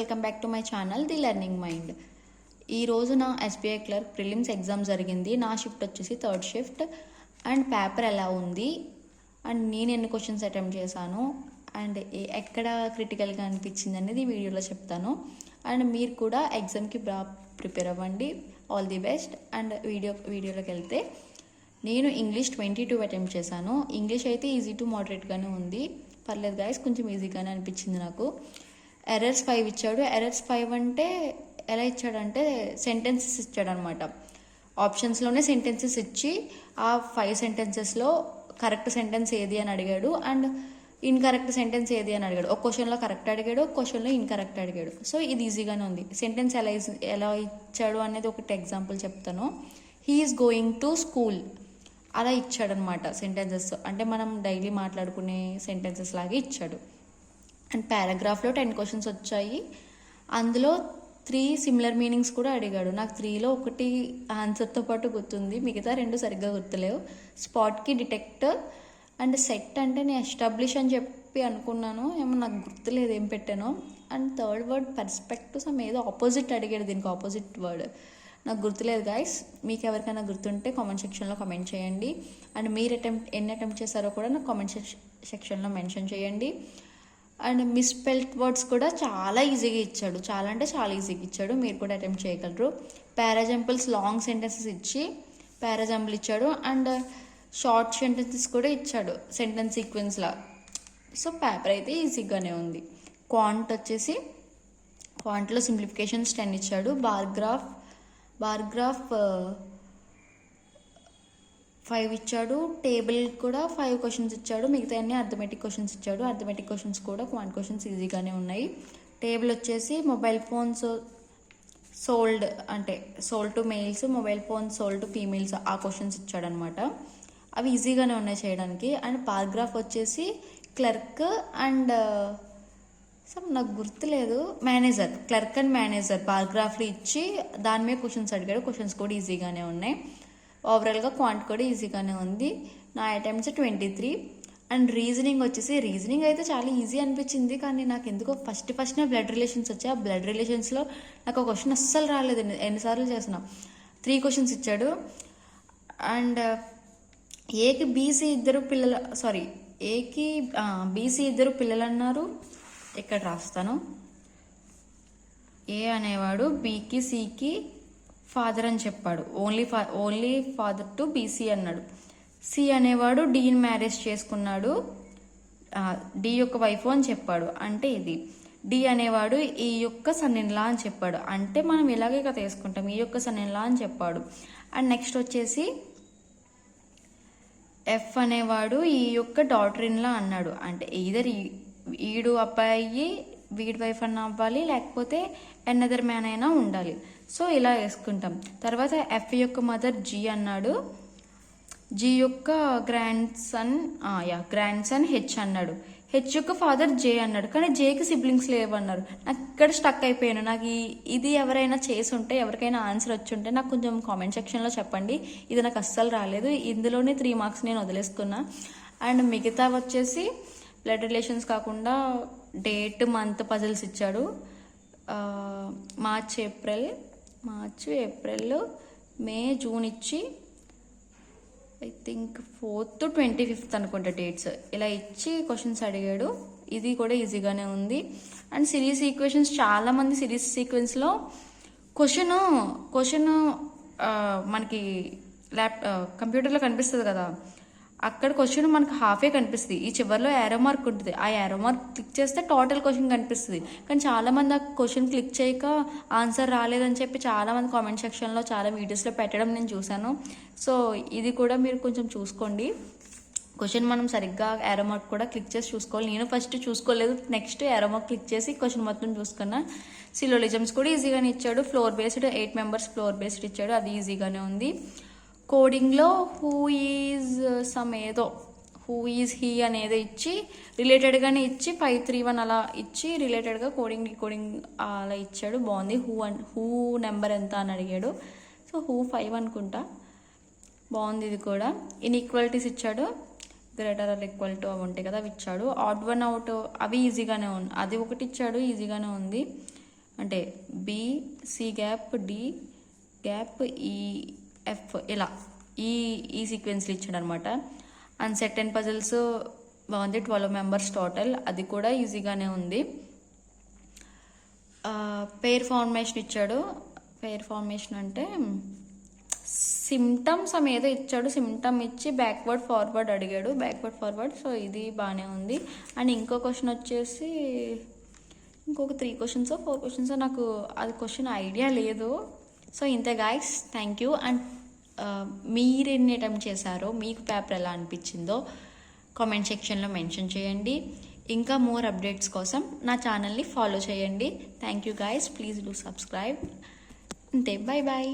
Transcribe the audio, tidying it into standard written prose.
Welcome back to my channel the learning mind. ఈ రోజు నా ఎస్బీఐ క్లర్క్ ప్రిలిమ్స్ ఎగ్జామ్ జరిగింది. నా షిఫ్ట్ వచ్చేసి థర్డ్ షిఫ్ట్. అండ్ పేపర్ ఎలా ఉంది అండ్ నేను ఎన్ని క్వశ్చన్స్ అటెంప్ట్ చేశాను అండ్ ఎక్కడ క్రిటికల్గా అనిపించింది అనేది వీడియోలో చెప్తాను. అండ్ మీరు కూడా ఎగ్జామ్కి బాగా ప్రిపేర్ అవ్వండి. All the best. అండ్ వీడియోలోకి వెళ్తే నేను ఇంగ్లీష్ 22 అటెంప్ట్ చేశాను. ఇంగ్లీష్ అయితే ఈజీ టు మోడరేట్గానే ఉంది, పర్లేదు గాయస్, కొంచెం ఈజీగానే అనిపించింది నాకు. ఎర్రర్స్ 5 ఇచ్చాడు. ఎర్రర్స్ 5 అంటే ఎలా ఇచ్చాడంటే సెంటెన్సెస్ ఇచ్చాడు అనమాట. ఆప్షన్స్లోనే సెంటెన్సెస్ ఇచ్చి ఆ 5 సెంటెన్సెస్లో కరెక్ట్ సెంటెన్స్ ఏది అని అడిగాడు అండ్ ఇన్కరెక్ట్ సెంటెన్స్ ఏది అని అడిగాడు. ఒక క్వశ్చన్లో కరెక్ట్ అడిగాడు, ఒక క్వశ్చన్లో ఇన్కరెక్ట్ అడిగాడు. సో ఇది ఈజీగానే ఉంది. సెంటెన్స్ ఎలా ఇచ్చాడు అనేది ఒకటి ఎగ్జాంపుల్ చెప్తాను. He is going to school అలా ఇచ్చాడనమాట సెంటెన్సెస్. అంటే మనం డైలీ మాట్లాడుకునే సెంటెన్సెస్ లాగే ఇచ్చాడు. అండ్ పారాగ్రాఫ్లో 10 క్వశ్చన్స్ వచ్చాయి. అందులో 3 సిమిలర్ మీనింగ్స్ కూడా అడిగాడు. నాకు 3లో ఒకటి ఆన్సర్తో పాటు గుర్తుంది, మిగతా 2 సరిగ్గా గుర్తులేవు. స్పాట్కి డిటెక్టర్ అండ్ సెట్ అంటే నేను ఎస్టాబ్లిష్ అని చెప్పి అనుకున్నాను, ఏమో నాకు గుర్తులేదు ఏం పెట్టానో. And third word perspective some ఏదో ఆపోజిట్ అడిగాడు, దీనికి ఆపోజిట్ వర్డ్ నాకు గుర్తులేదు గాయస్. మీకు ఎవరికైనా గుర్తుంటే కామెంట్ సెక్షన్లో కామెంట్ చేయండి. అండ్ మీరు ఎన్ని అటెంప్ట్ చేశారో కూడా నాకు కామెంట్ సెక్షన్లో మెన్షన్ చేయండి. అండ్ మిస్పెల్ట్ వర్డ్స్ కూడా చాలా ఈజీగా ఇచ్చాడు, చాలా అంటే చాలా ఈజీగా ఇచ్చాడు, మీరు కూడా అటెంప్ట్ చేయగలరు. పారాజంపుల్స్ లాంగ్ సెంటెన్సెస్ ఇచ్చి పారాజంపుల్ ఇచ్చాడు. అండ్ షార్ట్ సెంటెన్సెస్ కూడా ఇచ్చాడు సెంటెన్స్ సీక్వెన్స్లా. సో పేపర్ అయితే ఈజీగానే ఉంది. క్వాంట్లో సింప్లిఫికేషన్స్ 10 ఇచ్చాడు. బార్గ్రాఫ్ 5 ఇచ్చాడు. టేబుల్ కూడా 5 క్వశ్చన్స్ ఇచ్చాడు. మిగతా అన్ని అర్థమెటిక్ క్వశ్చన్స్ ఇచ్చాడు. అర్థమెటిక్ క్వశ్చన్స్ కూడా క్వాంట్ క్వశ్చన్స్ ఈజీగానే ఉన్నాయి. టేబుల్ వచ్చేసి మొబైల్ ఫోన్స్ సోల్డ్ అంటే sold to males, mobile phones sold to females, ఆ క్వశ్చన్స్ ఇచ్చాడనమాట. అవి ఈజీగానే ఉన్నాయి చేయడానికి. అండ్ పారాగ్రాఫ్ వచ్చేసి క్లర్క్ అండ్ నాకు గుర్తులేదు, క్లర్క్ అండ్ మేనేజర్ పారాగ్రాఫ్లు ఇచ్చి దాని మీద క్వశ్చన్స్ అడిగాడు. క్వశ్చన్స్ కూడా ఈజీగానే ఉన్నాయి. ఓవరాల్గా క్వాంట్ కూడా ఈజీగానే ఉంది. నా అటెంప్ట్స్ 23. అండ్ రీజనింగ్ అయితే చాలా ఈజీ అనిపించింది, కానీ నాకు ఎందుకో ఫస్ట్ బ్లడ్ రిలేషన్స్ వచ్చాయి. ఆ బ్లడ్ రిలేషన్స్లో నాకు ఒక క్వశ్చన్ అస్సలు రాలేదు, ఎన్నిసార్లు చేసిన. 3 క్వశ్చన్స్ ఇచ్చాడు. అండ్ ఏకి బీసీ ఇద్దరు పిల్లలు అన్నారు. ఇక్కడ రాస్తాను. ఏ అనేవాడు బికి సికి ఫాదర్ అని చెప్పాడు. ఓన్లీ ఫాదర్ టు బీసీ అన్నాడు. సి అనేవాడు డీని మ్యారేజ్ చేసుకున్నాడు, డి యొక్క వైఫ్ అని చెప్పాడు. అంటే ఇది డి అనేవాడు ఈ యొక్క సన్ ఇన్ లా అని చెప్పాడు. అంటే మనం ఇలాగే కదా వేసుకుంటాం, ఈ యొక్క సన్ ఇన్ లా అని చెప్పాడు. అండ్ నెక్స్ట్ వచ్చేసి ఎఫ్ అనేవాడు ఈ యొక్క డాటర్ ఇన్ లా అన్నాడు. అంటే ఈదర్ ఈడు అబ్బాయి వీడి వైఫ్ అన్న అవ్వాలి, లేకపోతే ఎనదర్ మ్యాన్ అయినా ఉండాలి. సో ఇలా వేసుకుంటాం. తర్వాత ఎఫ్ యొక్క మదర్ జీ అన్నాడు, జీ యొక్క గ్రాండ్ సన్ హెచ్ అన్నాడు, హెచ్ యొక్క ఫాదర్ జే అన్నాడు. కానీ జేకి సిబ్లింగ్స్ లేవన్నారు. నాకు ఇక్కడ స్టక్ అయిపోయాను. నాకు ఇది ఎవరైనా చేసి ఉంటే, ఎవరికైనా ఆన్సర్ వచ్చి ఉంటే నాకు కొంచెం కామెంట్ సెక్షన్లో చెప్పండి. ఇది నాకు అస్సలు రాలేదు. ఇందులోనే 3 మార్క్స్ నేను వదిలేసుకున్నా. అండ్ మిగతా వచ్చేసి బ్లడ్ రిలేషన్స్ కాకుండా డేట్ మంత్ పజిల్స్ ఇచ్చాడు. మార్చ్ ఏప్రిల్ మే జూన్ ఇచ్చి I think 4th to 25th అనుకుంటా డేట్స్ ఇలా ఇచ్చి క్వశ్చన్స్ అడిగాడు. ఇది కూడా ఈజీగానే ఉంది. అండ్ సిరీస్ ఈక్వేషన్స్, చాలామంది సిరీస్ సీక్వెన్స్లో క్వశ్చన్ మనకి కంప్యూటర్లో కనిపిస్తుంది కదా, అక్కడ క్వశ్చన్ మనకు హాఫే కనిపిస్తుంది. ఈ చివరిలో యారో మార్క్ ఉంటుంది. ఆ యారో మార్క్ క్లిక్ చేస్తే టోటల్ క్వశ్చన్ కనిపిస్తుంది. కానీ చాలామంది ఆ క్వశ్చన్ క్లిక్ చేయక ఆన్సర్ రాలేదని చెప్పి చాలామంది కామెంట్ సెక్షన్లో చాలా వీడియోస్లో పెట్టడం నేను చూశాను. సో ఇది కూడా మీరు కొంచెం చూసుకోండి. క్వశ్చన్ మనం సరిగ్గా యారో మార్క్ కూడా క్లిక్ చేసి చూసుకోవాలి. నేను ఫస్ట్ చూసుకోలేదు, నెక్స్ట్ యారో మార్క్ క్లిక్ చేసి క్వశ్చన్ మొత్తం చూసుకున్నా. సిలోలిజమ్స్ కూడా ఈజీగానే ఇచ్చాడు. Floor based 8 members floor based ఇచ్చాడు, అది ఈజీగానే ఉంది. కోడింగ్లో హూ ఈజ్ హీ అనేది ఇచ్చి రిలేటెడ్గానే ఇచ్చి 5, 3, 1 అలా ఇచ్చి రిలేటెడ్గా కోడింగ్ అలా ఇచ్చాడు. బాగుంది. హూ నెంబర్ ఎంత అని అడిగాడు. సో హూ 5 అనుకుంటా. బాగుంది ఇది కూడా. ఇన్ఈక్వాలిటీస్ ఇచ్చాడు, గ్రేటర్ ఆర్ ఈక్వల్ టు అవి ఉంటాయి కదా, అవి ఇచ్చాడు. ఆడ్ వన్ అవుట్ అవి ఈజీగానే ఉంది, అది ఒకటి ఇచ్చాడు, ఈజీగానే ఉంది. అంటే B, C gap, D gap, E, F ఇలా ఈ సీక్వెన్స్లు ఇచ్చాడు అనమాట. అండ్ సెట్ అండ్ పజిల్స్ బాగుంది, 12 మెంబర్స్ టోటల్, అది కూడా ఈజీగానే ఉంది. పేర్ ఫార్మేషన్ ఇచ్చాడు. పేర్ ఫార్మేషన్ అంటే సిమ్టమ్స్ ఆమె ఏదో ఇచ్చాడు, సిమ్టమ్ ఇచ్చి బ్యాక్వర్డ్ ఫార్వర్డ్ అడిగాడు, బ్యాక్వర్డ్ ఫార్వర్డ్. సో ఇది బాగానే ఉంది. అండ్ ఇంకో క్వశ్చన్ వచ్చేసి ఇంకొక 3 క్వశ్చన్స్ 4 క్వశ్చన్స్ నాకు అది క్వశ్చన్ ఐడియా లేదు. సో ఇంతే గాయస్, థ్యాంక్ యూ. అండ్ మీరు ఎన్ని అటెంప్ట్ చేశారో, మీకు పేపర్ ఎలా అనిపించిందో కామెంట్ సెక్షన్లో మెన్షన్ చేయండి. ఇంకా మోర్ అప్డేట్స్ కోసం నా ఛానల్ని ఫాలో చేయండి. Thank you guys, please do subscribe. అంతే, బాయ్ బాయ్.